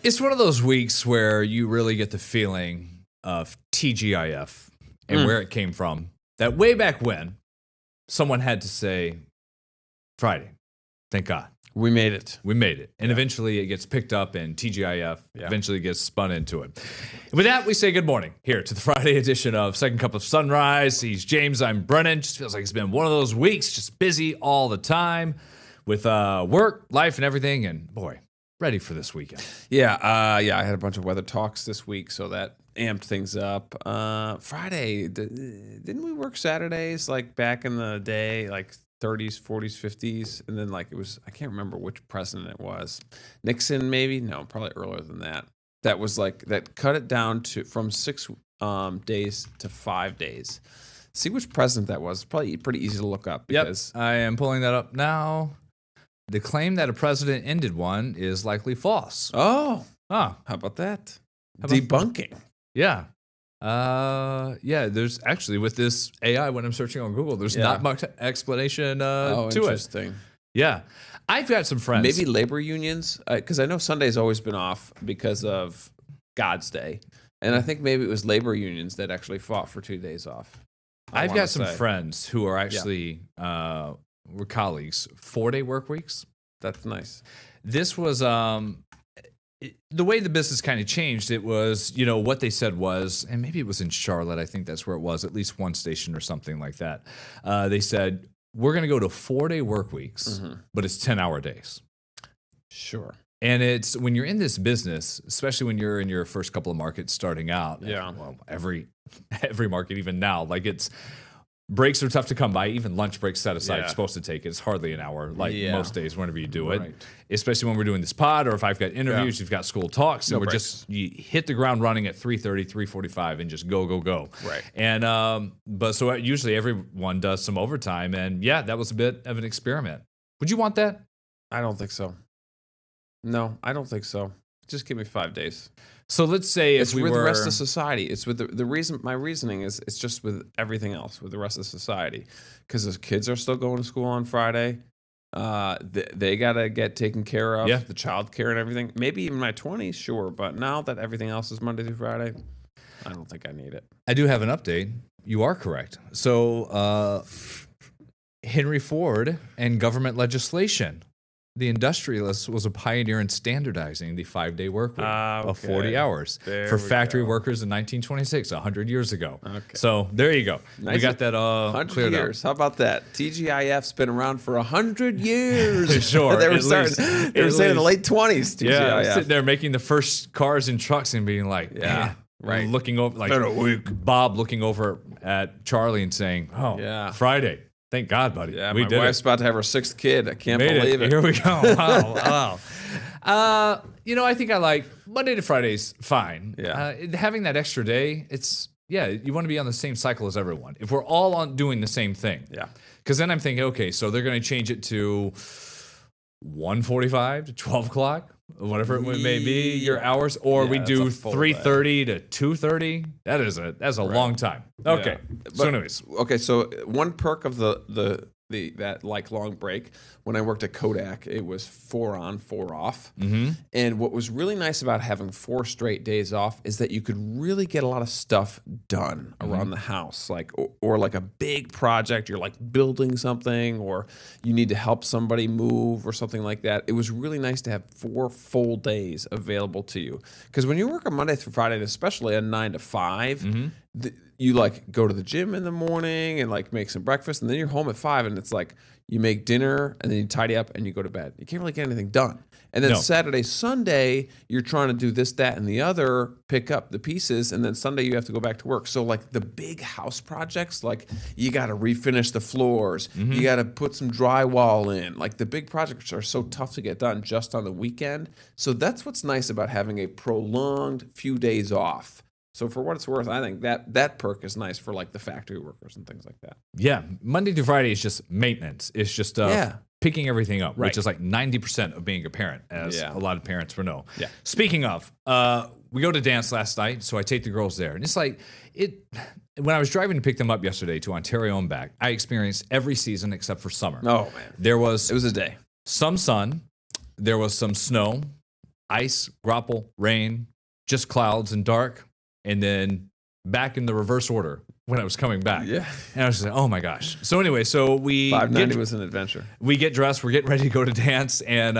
It's one of those weeks where you really get the feeling of TGIF and where it came from. That way back when, someone had to say, Friday, thank God. We made it. We made it. And eventually it gets picked up and TGIF eventually gets spun into it. And with that, we say good morning here to the Friday edition of Second Cup of Sunrise. He's James, I'm Brennan. Just feels like it's been one of those weeks, just busy all the time with work, life, and everything. And boy, ready for this weekend. Yeah, I had a bunch of weather talks this week, so that amped things up. Friday, didn't we work Saturdays like back in the day, like 30s, 40s, 50s? And then like it was, I can't remember which president it was. Nixon, maybe? No, probably earlier than that. That was like, that cut it down to from 6 days to 5 days. See which president that was. It's probably pretty easy to look up. Because I am pulling that up now. The claim that a president ended one is likely false. Oh, Huh. how about that? How about- Debunking. Yeah. There's actually, with this AI, when I'm searching on Google, there's not much explanation to it. Interesting. Yeah. I've got some friends. Maybe labor unions, because I know Sunday's always been off because of God's Day. And I think maybe it was labor unions that actually fought for 2 days off. I've got some friends who are actually were colleagues, 4-day work weeks. That's nice. This was the way the business kind of changed. It was, what they said was, and maybe it was in Charlotte, I think that's where it was, at least one station or something like that. They said, we're going to go to 4-day work weeks, but it's 10-hour days. Sure. And it's when you're in this business, especially when you're in your first couple of markets starting out. Yeah. Well, every market, even now, like breaks are tough to come by. Even lunch breaks set aside, you're supposed to take it. It's hardly an hour, like most days whenever you do it. Especially when we're doing this pod, or if I've got interviews, you've got school talks, and you hit the ground running at 3:30, 3:45, and just go. Right. And but so usually everyone does some overtime, and that was a bit of an experiment. Would you want that? I don't think so. No, I don't think so. Just give me 5 days. So let's say if It's with the rest of society. It's with the reason. My reasoning is it's just with everything else with the rest of society, because the kids are still going to school on Friday. They gotta get taken care of. The child care and everything. Maybe even my 20s, sure. But now that everything else is Monday through Friday, I don't think I need it. I do have an update. You are correct. So Henry Ford and government legislation. The industrialist was a pioneer in standardizing the 5-day work week of 40 hours for factory workers in 1926, 100 years ago. Okay. So there you go. Nice. We got that 100 cleared years. up. How about that? TGIF's been around for 100 years. Sure. They were saying in the late 20s, TGIF. Yeah, sitting there making the first cars and trucks and being like, man, looking over, like Bob looking over at Charlie and saying, Friday. Thank God, buddy. Yeah, we my did wife's about to have her 6th kid. I can't believe it. Here we go. Wow. I think I like Monday to Fridays, fine. Yeah. Having that extra day, you want to be on the same cycle as everyone. If we're all on doing the same thing. Yeah. Because then I'm thinking, okay, so they're going to change it to 1:45 to 12 o'clock, whatever it may be, your hours, or we do 3:30 to 2:30. That's a long time. Okay. So anyways. Okay, so one perk of that like long break, when I worked at Kodak, it was 4 on, 4 off. Mm-hmm. And what was really nice about having 4 straight days off is that you could really get a lot of stuff done around the house, like or like a big project. You're like building something, or you need to help somebody move or something like that. It was really nice to have 4 full days available to you, because when you work on Monday through Friday, especially a 9 to 5. You like go to the gym in the morning and like make some breakfast, and then you're home at 5, and it's like you make dinner and then you tidy up and you go to bed. You can't really get anything done. And then Saturday, Sunday, you're trying to do this, that, and the other, pick up the pieces, and then Sunday you have to go back to work. So like the big house projects, like you got to refinish the floors, you got to put some drywall in. Like the big projects are so tough to get done just on the weekend. So that's what's nice about having a prolonged few days off. So for what it's worth, I think that perk is nice for like the factory workers and things like that. Yeah, Monday through Friday is just maintenance. It's just picking everything up, which is like 90% of being a parent, as a lot of parents will know. Yeah. Speaking of, we go to dance last night, so I take the girls there, and it's like when I was driving to pick them up yesterday to Ontario and back, I experienced every season except for summer. Oh man, it was a day. Some sun, there was some snow. ice, grapple, rain, just clouds and dark, and then back in the reverse order when I was coming back. Yeah. And I was just like, oh my gosh. So anyway, so we 590 was an adventure. we get dressed, we're getting ready to go to dance, and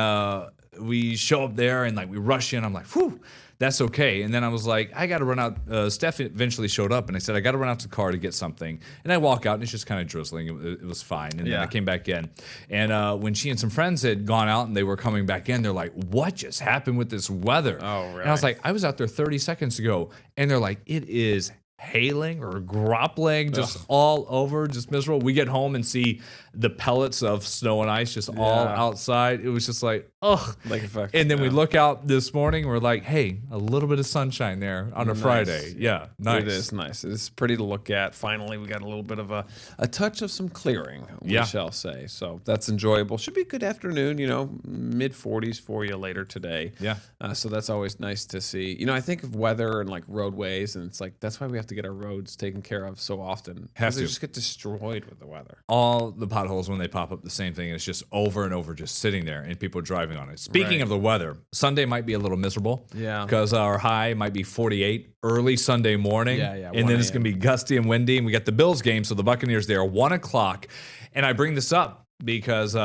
we show up there and like we rush in. I'm like, whew, that's okay. And then I was like, I got to run out. Steph eventually showed up, and I said, I got to run out to the car to get something. And I walk out, and it's just kind of drizzling. It was fine. And then Yeah. I came back in. And when she and some friends had gone out and they were coming back in, they're like, what just happened with this weather? Oh, really? And I was like, I was out there 30 seconds ago. And they're like, it is hailing or grappling just all over, just miserable. We get home and see the pellets of snow and ice just all Yeah. outside. It was just like, ugh. Lake effect. And then we Yeah. look out this morning, we're like, hey, a little bit of sunshine there on a Friday. Yeah, nice. It is nice. It's pretty to look at. Finally, we got a little bit of a touch of some clearing, we Yeah. shall say. So that's enjoyable. Should be a good afternoon, mid 40s for you later today. Yeah. So that's always nice to see. I think of weather and like roadways, and it's like that's why we have to get our roads taken care of so often. Have 'Cause they to. just get destroyed with the weather. All the potholes, when they pop up, the same thing. It's just over and over, just sitting there, and people driving on it. Speaking Right. of the weather, Sunday might be a little miserable. Yeah. Because our high might be 48 early Sunday morning. Yeah, yeah, And 1 then it's going to be gusty and windy. And we got the Bills game. So the Buccaneers there, 1 o'clock. And I bring this up because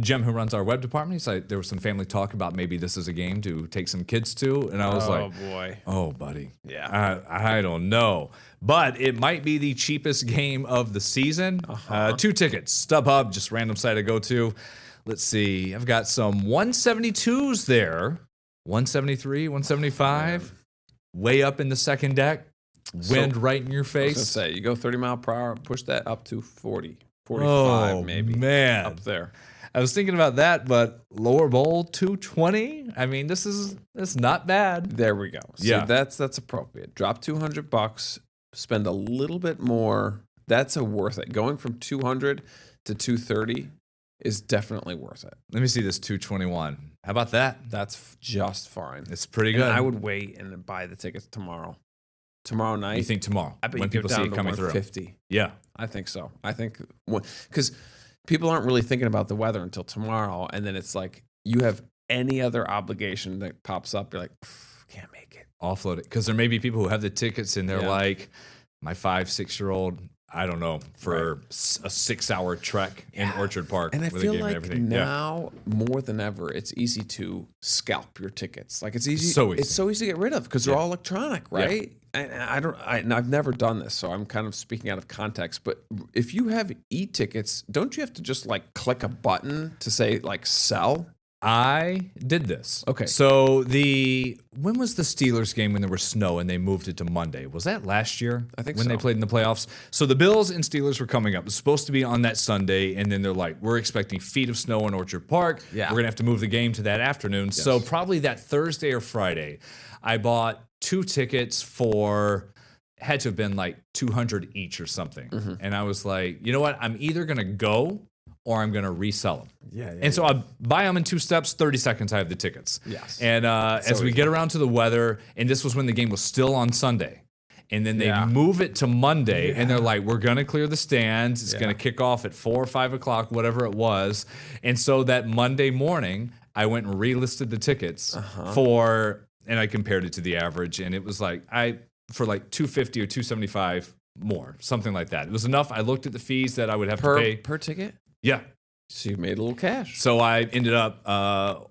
Jim, who runs our web department, he's like, there was some family talk about maybe this is a game to take some kids to. And I was like, boy. oh, buddy. Yeah. I don't know. But it might be the cheapest game of the season. 2 tickets. StubHub, just random site I go to. Let's see. I've got some 172s there. 173, 175. Way up in the second deck. Wind right in your I was gonna face. say, you go 30 mile per hour, push that up to 40, 45 Oh, maybe. man. Up there. I was thinking about that, but lower bowl 220. I mean, it's not bad. There we go. See, Yeah. that's appropriate. Drop $200, spend a little bit more. That's worth it. Going from 200 to 230 is definitely worth it. Let me see this 221. How about that? That's just fine. It's pretty And good. I would wait and then buy the tickets tomorrow. Tomorrow night. You think tomorrow I bet when you people go see down it to coming through? 150. Yeah. I think so. I think because people aren't really thinking about the weather until tomorrow, and then it's like you have any other obligation that pops up. You're like, can't make it. Offload it because there may be people who have the tickets and they're Yeah. like, my 5-6-year-old, I don't know, for a 6-hour trek in Orchard Park And I with a feel game like and everything. Yeah. now more than ever, it's easy to scalp your tickets. Like it's easy. So easy. It's so easy to get rid of because they're all electronic, right? And and I've never done this, so I'm kind of speaking out of context. But if you have e-tickets, don't you have to just like click a button to say like sell? I did this. Okay. So when was the Steelers game when there was snow and they moved it to Monday? Was that last year? I think when they so. played in the playoffs. So the Bills and Steelers were coming up. It was supposed to be on that Sunday, and then they're like, we're expecting feet of snow in Orchard Park. Yeah. We're gonna have to move the game to that afternoon. So probably that Thursday or Friday, I bought 2 tickets for had to have been like 200 each or something. Mm-hmm. And I was like, you know what? I'm either gonna go or I'm gonna resell them. Yeah. And so I buy them in 2 steps, 30 seconds, I have the tickets. Yes. And as we easy. get around to the weather, and this was when the game was still on Sunday. And then they Yeah. move it to Monday, and they're like, we're going to clear the stands. It's Yeah. going to kick off at 4 or 5 o'clock, whatever it was. And so that Monday morning, I went and relisted the tickets and I compared it to the average. And it was like, for like 250 or 275 more, something like that. It was enough. I looked at the fees that I would have to pay. per ticket. Yeah. So you made a little cash. So I ended up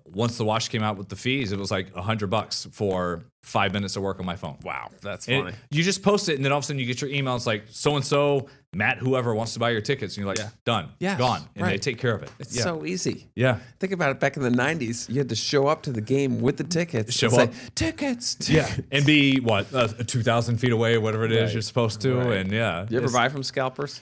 once the wash came out with the fees, it was like $100 for 5 minutes of work on my phone. Wow, that's And funny. you just post it, and then all of a sudden you get your email. It's like so and so, Matt, whoever wants to buy your tickets, and you're like, done, Yes, gone, and they right. take care of it. It's so easy. yeah. Think about it. Back in the '90s, you had to show up to the game with the tickets. Show and say, up. tickets. Yeah, and be what 2,000 feet away, whatever it is Right. you're supposed to, Right. and yeah. You ever it's- buy from scalpers?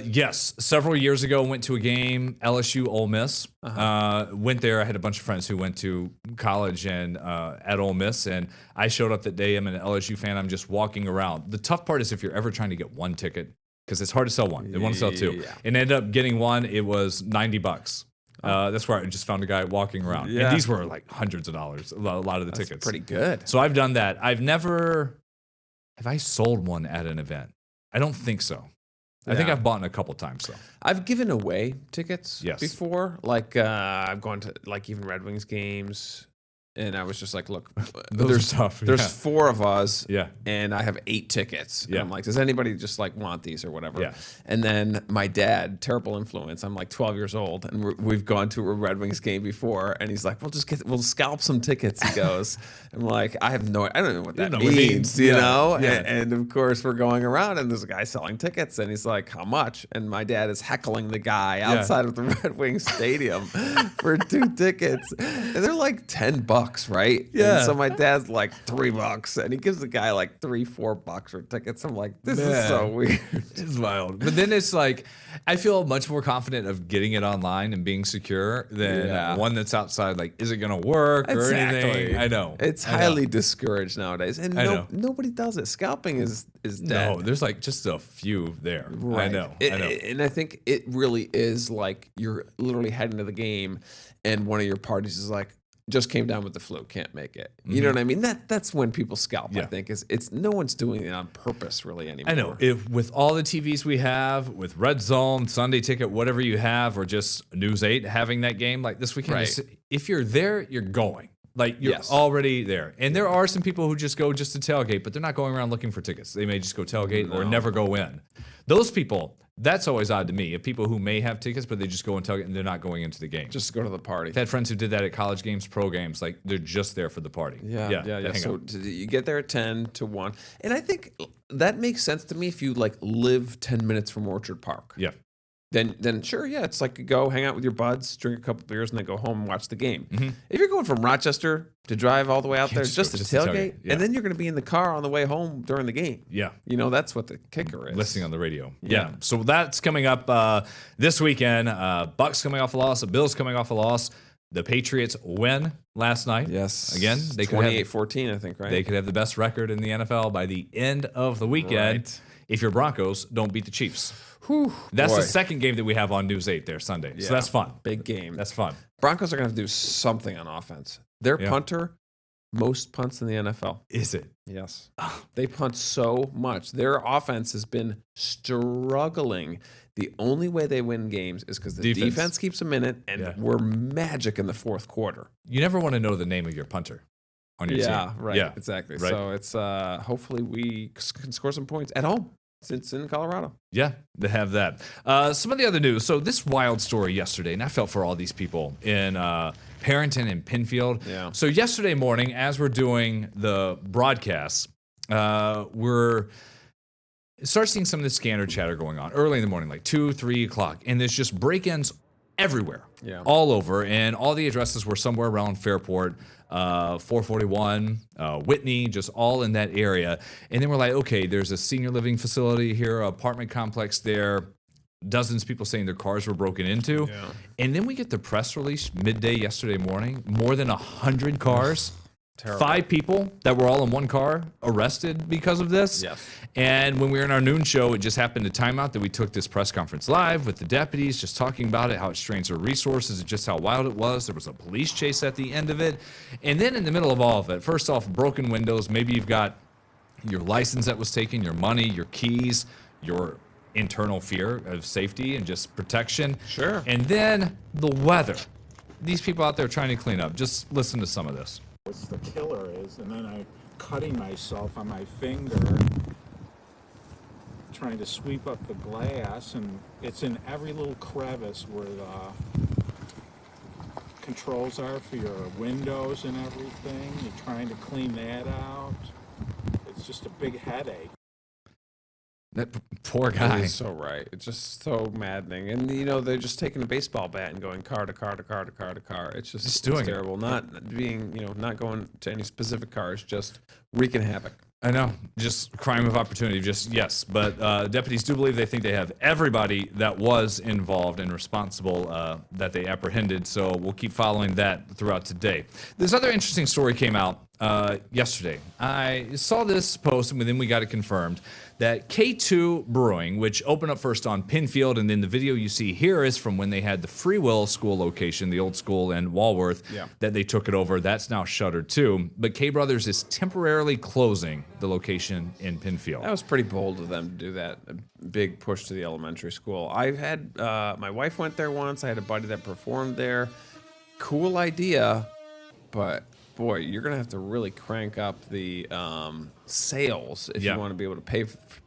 Yes, several years ago, went to a game, LSU Ole Miss. Went there. I had a bunch of friends who went to college and at Ole Miss, and I showed up that day. I'm an LSU fan. I'm just walking around. The tough part is if you're ever trying to get one ticket, because it's hard to sell one. They want to sell 2. Yeah. And ended up getting one. It was $90. That's where I just found a guy walking around. Yeah. And these were like hundreds of dollars, a lot of the tickets. Pretty good. So I've done that. Have I sold one at an event? I don't think so. I think Yeah. I've bought in a couple times though. I've given away tickets Yes. before. Like I've gone to like even Red Wings games, and I was just like, look, Those are tough, There's yeah. 4 of us, Yeah. and I have 8 tickets. And Yeah. I'm like, does anybody just like want these or whatever? Yeah. And then my dad, terrible influence. I'm like 12 years old, and we've gone to a Red Wings game before, and he's like, we'll scalp some tickets. He goes, I'm like, I don't know what that know what it means, means. you Yeah. know? Yeah. And of course, we're going around, and there's a guy selling tickets, and he's like, how much? And my dad is heckling the guy outside of the Red Wings stadium for 2 tickets. And they're like $10, right? Yeah. And so my dad's like $3, and he gives the guy like $3-4 for tickets. I'm like, this is Man. so weird. It's wild. But then it's like, I feel much more confident of getting it online and being secure than Yeah. one that's outside. Like, is it going to work or anything? I know. It's I know. highly discouraged nowadays, and I know. nobody does it. Scalping is dead. No, there's like just a few there. Right. I know. And I think it really is like you're literally heading to the game, and one of your parties is like, just came down with the flu, can't make it. You know what I mean? That's when people scalp. I Yeah. think it's no one's doing it on purpose really anymore. I know. If with all the TVs we have, with Red Zone, Sunday Ticket, whatever you have, or just News 8 having that game like this weekend, Right. if you're there, you're going. Like you're Yes. already there. And there are some people who just go just to tailgate, but they're not going around looking for tickets. They may just go tailgate or never go in. Those people, that's always odd to me. If people who may have tickets, but they just go and tailgate and they're not going into the game. Just to go to the party. I've had friends who did that at college games, pro games. Like they're just there for the party. Yeah. to hang So out. you get there at 10 to 1. And I think that makes sense to me if you like live 10 minutes from Orchard Park. Yeah. Then sure, yeah, it's like you go hang out with your buds, drink a couple beers, and then go home and watch the game. If you're going from Rochester to drive all the way out there just just go- to just to tailgate, tailgate, yeah. and then you're going to be in the car on the way home during the game. Yeah. You know, that's what the kicker is. Listening on the radio. Yeah. So that's coming up this weekend. Bucks coming off a loss. The Bills coming off a loss. The Patriots win last night. Yes. Again, they could have 28-14, I think, right? they could have the best record in the NFL by the end of the weekend Right. if your Broncos don't beat the Chiefs. Whew, That's boy. the second game that we have on News 8 there Sunday. Yeah. So that's fun. Big game. That's fun. Broncos are going to have to do something on offense. Their Yeah. punter, most punts in the NFL. Is it? Yes. They punt so much. Their offense has been struggling. The only way they win games is because the Defense. defense keeps them in it, and Yeah. we're magic in the fourth quarter. You never want to know the name of your punter on your team. Right. Yeah. Exactly. Right. So it's hopefully we can score some points at home. It's in Colorado. Yeah, they have that. Some of the other news. So this wild story yesterday, and I felt for all these people in Parrington and Penfield. Yeah. So yesterday morning, as we're doing the broadcast, we're start seeing some of the scanner chatter going on early in the morning, like 2, 3 o'clock, and there's just break-ins everywhere, all over, and all the addresses were somewhere around Fairport, 441, Whitney, just all in that area. And then we're like, okay, there's a senior living facility here, apartment complex there, dozens of people saying their cars were broken into. Yeah. And then we get the press release midday yesterday morning, more than 100 cars. Terrible. 5 people that were all in one car arrested because of this. Yes. And when we were in our noon show, it just happened to time out that we took this press conference live with the deputies, just talking about it, how it strains our resources, and just how wild it was. There was a police chase at the end of it. And then in the middle of all of it, first off, broken windows. Maybe you've got your license that was taken, your money, your keys, your internal fear of safety and just protection. Sure. And then the weather. These people out there trying to clean up. Just listen to some of this. What the killer is, and then I'm cutting myself on my finger trying to sweep up the glass, and it's in every little crevice where the controls are for your windows and everything. You're trying to clean that out. It's just a big headache. That poor guy. He's so right. It's just so maddening. And, you know, they're just taking a baseball bat and going car to car to car to car to car. It's just Just doing it's it. terrible. Not being, not going to any specific cars, just wreaking havoc. I know, just crime of opportunity, just yes. But deputies do believe they think they have everybody that was involved and responsible that they apprehended. So we'll keep following that throughout today. This other interesting story came out yesterday. I saw this post, and then we got it confirmed that K2 Brewing, which opened up first on Penfield, and then the video you see here is from when they had the Free Will School location, the old school in Walworth, that they took it over. That's now shuttered too. But K Brothers is temporarily closing the location in Penfield. That was pretty bold of them to do that. A big push to the elementary school. I've had my wife went there once. I had a buddy that performed there. Cool idea, but boy, you're gonna have to really crank up the sales if you want to be able to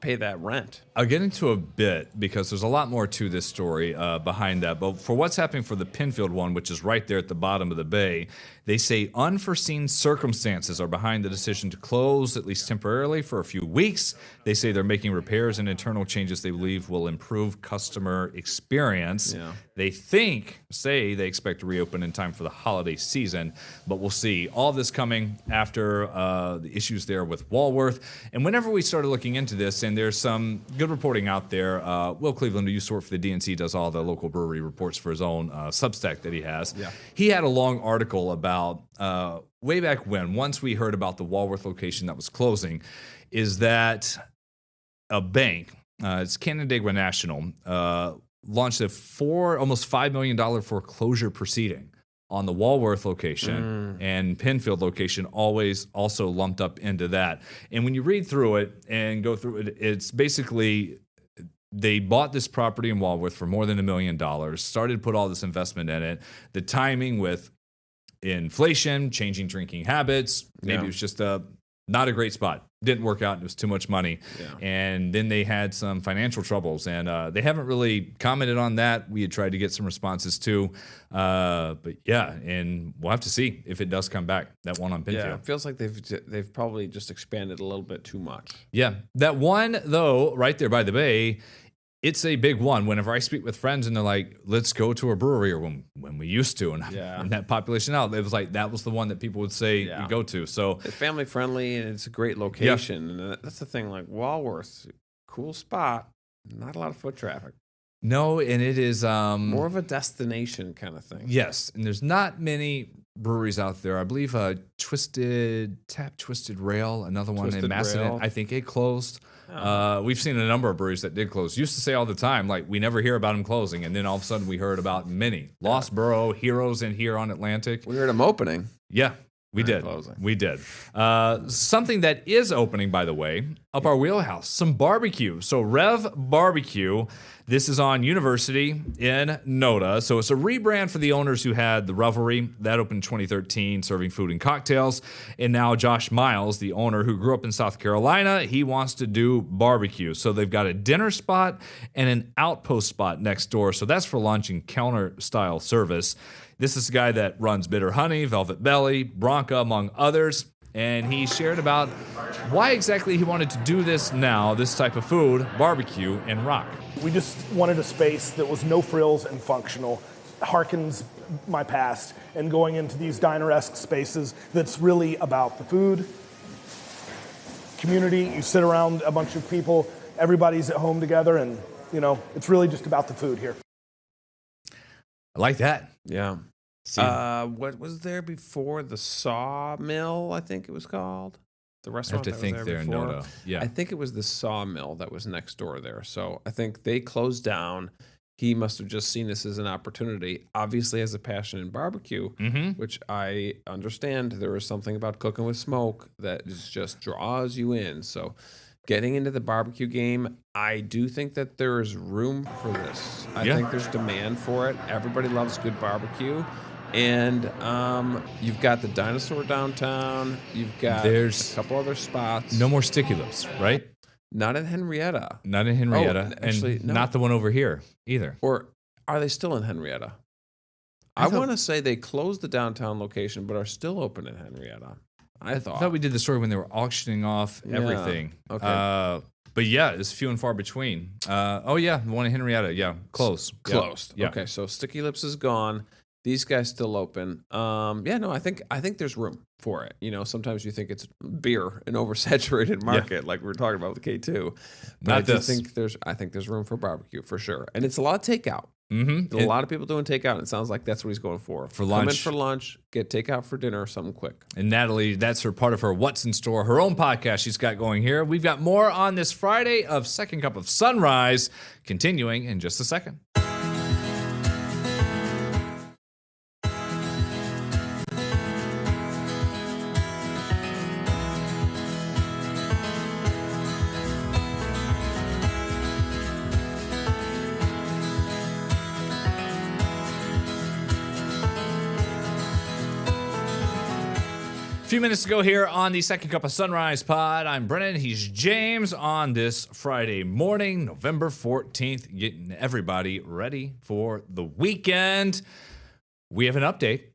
pay that rent. I'll get into a bit because there's a lot more to this story behind that. But for what's happening for the Penfield one, which is right there at the bottom of the bay, they say unforeseen circumstances are behind the decision to close, at least temporarily, for a few weeks. They say they're making repairs and internal changes they believe will improve customer experience. They say they expect to reopen in time for the holiday season, but we'll see. All this coming after the issues there with Walworth. And whenever we started looking into this, and there's some good reporting out there, Will Cleveland, who used to work for the DNC, does all the local brewery reports for his own Substack that he has. He had a long article about way back when, once we heard about the Walworth location that was closing, is that a bank, it's Canandaigua National, launched a almost $5 million foreclosure proceeding on the Walworth location, and Penfield location always also lumped up into that. And when you read through it and go through it, it's basically they bought this property in Walworth for more than $1 million, started to put all this investment in it. The timing with inflation, changing drinking habits, maybe it was just not a great spot. Didn't work out. It was too much money. And then they had some financial troubles, and they haven't really commented on that. We had tried to get some responses too. But yeah, and we'll have to see if it does come back, that one on Penfield. Yeah, it feels like they've probably just expanded a little bit too much. Yeah. That one, though, right there by the bay, it's a big one. Whenever I speak with friends and they're like, let's go to a brewery, or when we used to, and that population out, it was like that was the one that people would say we go to. So it's family friendly and it's a great location. And that's the thing, like Walworth, cool spot, not a lot of foot traffic. No, and it is more of a destination kind of thing. Yes, and there's not many breweries out there. I believe Twisted Rail, another one in Macedon. I think it closed. We've seen a number of breweries that did close. Used to say all the time, like, we never hear about them closing, and then all of a sudden we heard about many. Lost Borough, Heroes in here on Atlantic. We heard them opening. Yeah, we did. We did. Something that is opening, by the way, up our wheelhouse, some barbecue. So Rev Barbecue, this is on University in Noda. So it's a rebrand for the owners who had the Revelry. That opened in 2013, serving food and cocktails. And now Josh Miles, the owner who grew up in South Carolina, he wants to do barbecue. So they've got a dinner spot and an outpost spot next door. So that's for lunch and counter-style service. This is a guy that runs Bitter Honey, Velvet Belly, Bronca, among others. And he shared about why exactly he wanted to do this now, this type of food, barbecue, and rock. We just wanted a space that was no frills and functional, harkens my past, and going into these diner-esque spaces that's really about the food, community. You sit around a bunch of people, everybody's at home together, and, you know, it's really just about the food here. I like that. Yeah. What was there before? The Sawmill, I think it was called. The restaurant. I have to think there in Noda. Yeah. I think it was the Sawmill that was next door there. So I think they closed down. He must have just seen this as an opportunity. Obviously has a passion in barbecue, which I understand. There is something about cooking with smoke that just draws you in. So getting into the barbecue game, I do think that there is room for this. I think there's demand for it. Everybody loves good barbecue. And you've got the Dinosaur downtown. You've got a couple other spots. No more Sticky Lips, right? Not in Henrietta. Not in Henrietta. Oh, actually, and no. Not the one over here either. Or are they still in Henrietta? I want to say they closed the downtown location, but are still open in Henrietta. I thought we did the story when they were auctioning off everything. Okay. But yeah, it's few and far between. The one in Henrietta. Yeah, closed. Yeah. Okay, so Sticky Lips is gone. These guys still open. I think there's room for it. You know, sometimes you think it's beer, an oversaturated market, like we were talking about with K2. But I think there's room for barbecue for sure, and it's a lot of takeout. Mm-hmm. A lot of people doing takeout, and it sounds like that's what he's going for. For Come in lunch. for lunch, get takeout for dinner, something quick. And Natalie, that's her part of her What's in Store, her own podcast she's got going here. We've got more on this Friday of Second Cup of Sunrise, continuing in just a second. A few minutes to go here on the Second Cup of Sunrise pod. I'm Brennan. He's James on this Friday morning, November 14th, getting everybody ready for the weekend. We have an update.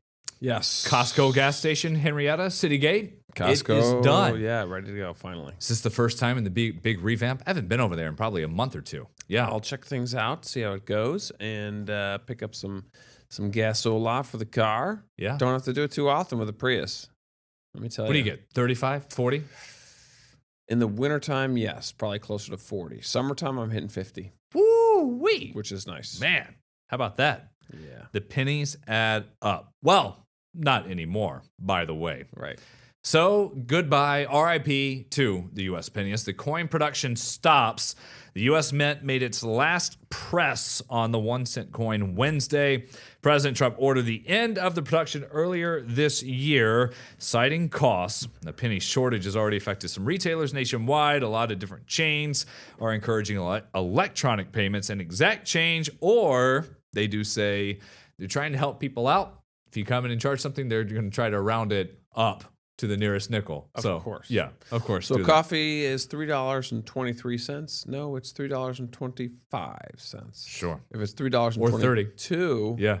Yes. Costco gas station, Henrietta, City Gate. Costco. It is done. Yeah, ready to go, finally. Is this the first time in the big revamp? I haven't been over there in probably a month or two. Yeah. I'll check things out, see how it goes, and pick up some gasola for the car. Yeah. Don't have to do it too often with a Prius. Let me tell you. What do you get? 35, 40? In the wintertime, yes, probably closer to 40. Summertime, I'm hitting 50, Woo-wee. which is nice. Man, how about that? Yeah, The pennies add up. Well, not anymore, by the way. right. So, goodbye, RIP to the U.S. penny. As the coin production stops, the U.S. Mint made its last press on the 1 cent coin Wednesday. President Trump ordered the end of the production earlier this year, citing costs. The penny shortage has already affected some retailers nationwide. A lot of different chains are encouraging electronic payments and exact change, or they do say they're trying to help people out. If you come in and charge something, they're going to try to round it up to the nearest nickel. Of course. Yeah, of course. So do that. coffee is $3.23. No, it's $3.25. Sure. If it's $3.22, Or 30. yeah, Yeah.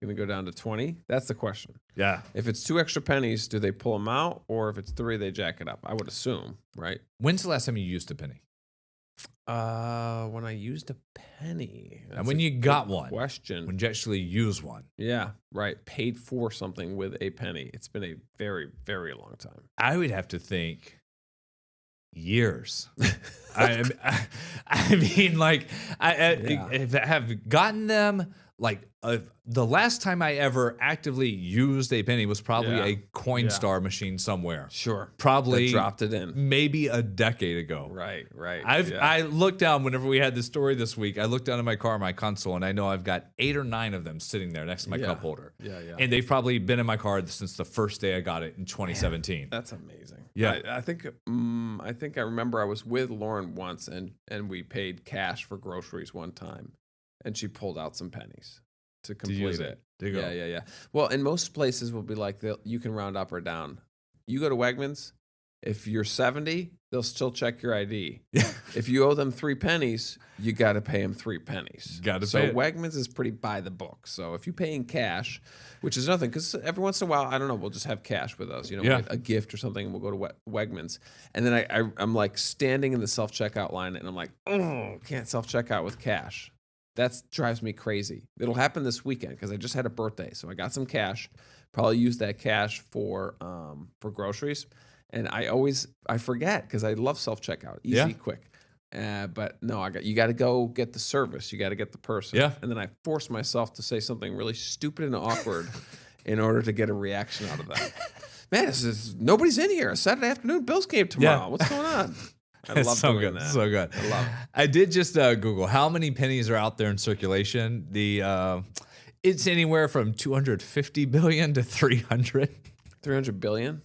going to go down to 20. That's the question. Yeah. If it's 2 extra pennies, do they pull them out, or if it's 3, they jack it up? I would assume, right? When's the last time you used a penny? When I used a penny. And when you got one. Question. When you actually use one? Yeah, right. Paid for something with a penny. It's been a very, very long time. I would have to think years. I mean, like, I have gotten them. Like, the last time I ever actively used a penny was probably Yeah. a Coinstar machine somewhere. Sure. Probably They dropped it in. maybe a decade ago. Right. I looked down whenever we had this story this week. I looked down at my car, my console, and I know I've got 8 or 9 of them sitting there next to my Yeah. cup holder. Yeah. And they've probably been in my car since the first day I got it in 2017. That's amazing. Yeah. I think I remember I was with Lauren once and we paid cash for groceries one time, and she pulled out some pennies to complete use it. it. There you go. Yeah. Well, in most places will be like you can round up or down. You go to Wegmans, if you're 70, they'll still check your ID. If you owe them 3 pennies, you got to pay them 3 pennies. Gotta so pay it. Wegmans is pretty by the book. So if you pay in cash, which is nothing, because every once in a while, I don't know, we'll just have cash with us. You know, Yeah. we'll get a gift or something, and we'll go to Wegmans. And then I'm like standing in the self-checkout line, and I'm like, oh, can't self-checkout with cash. That drives me crazy. It'll happen this weekend because I just had a birthday, so I got some cash. Probably use that cash for groceries, and I forget because I love self checkout, easy, Yeah. quick. But no, you got to go get the service. You got to get the person. Yeah. And then I force myself to say something really stupid and awkward in order to get a reaction out of that. Man, nobody's in here. Saturday afternoon, bills came tomorrow. Yeah. What's going on? I love so doing good, that. so good. I love it. I did just Google how many pennies are out there in circulation. It's anywhere from 250 billion to 300. 300 billion?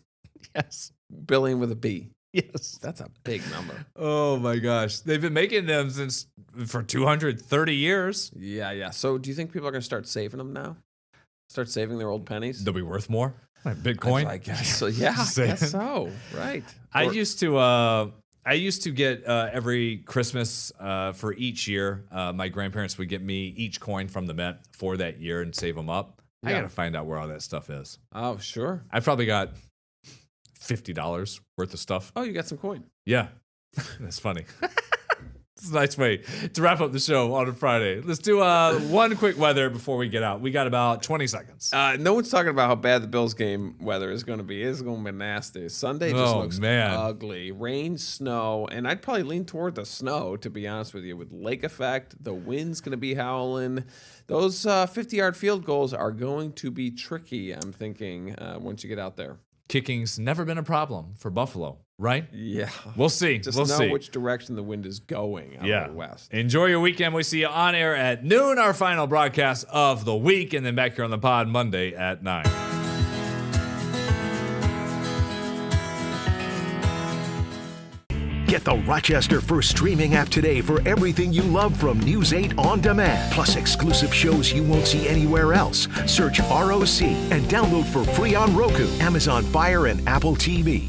Yes, Billion with a B. yes. That's a big number. Oh my gosh, they've been making them for 230 years. Yeah. So do you think people are going to start saving them now? Start saving their old pennies? They'll be worth more. Like Bitcoin. I guess so. Yeah, I Saying. guess so. Right. I Or- used to get every Christmas for each year. My grandparents would get me each coin from the Mint for that year and save them up. I Yeah. got to find out where all that stuff is. Oh, sure. I probably got $50 worth of stuff. Oh, you got some coin. Yeah, that's funny. It's a nice way to wrap up the show on a Friday. Let's do one quick weather before we get out. We got about 20 seconds. No one's talking about how bad the Bills game weather is going to be. It's going to be nasty. Sunday just looks ugly. Rain, snow, and I'd probably lean toward the snow, to be honest with you, with lake effect. The wind's going to be howling. Those 50-yard field goals are going to be tricky, I'm thinking, once you get out there. Kicking's never been a problem for Buffalo, right? Yeah. We'll see. Just we'll know see. which direction the wind is going out of the west. Enjoy your weekend. We see you on air at noon, our final broadcast of the week, and then back here on the pod Monday at 9. Get the Rochester First streaming app today for everything you love from News 8 On Demand, plus exclusive shows you won't see anywhere else. Search ROC and download for free on Roku, Amazon Fire, and Apple TV.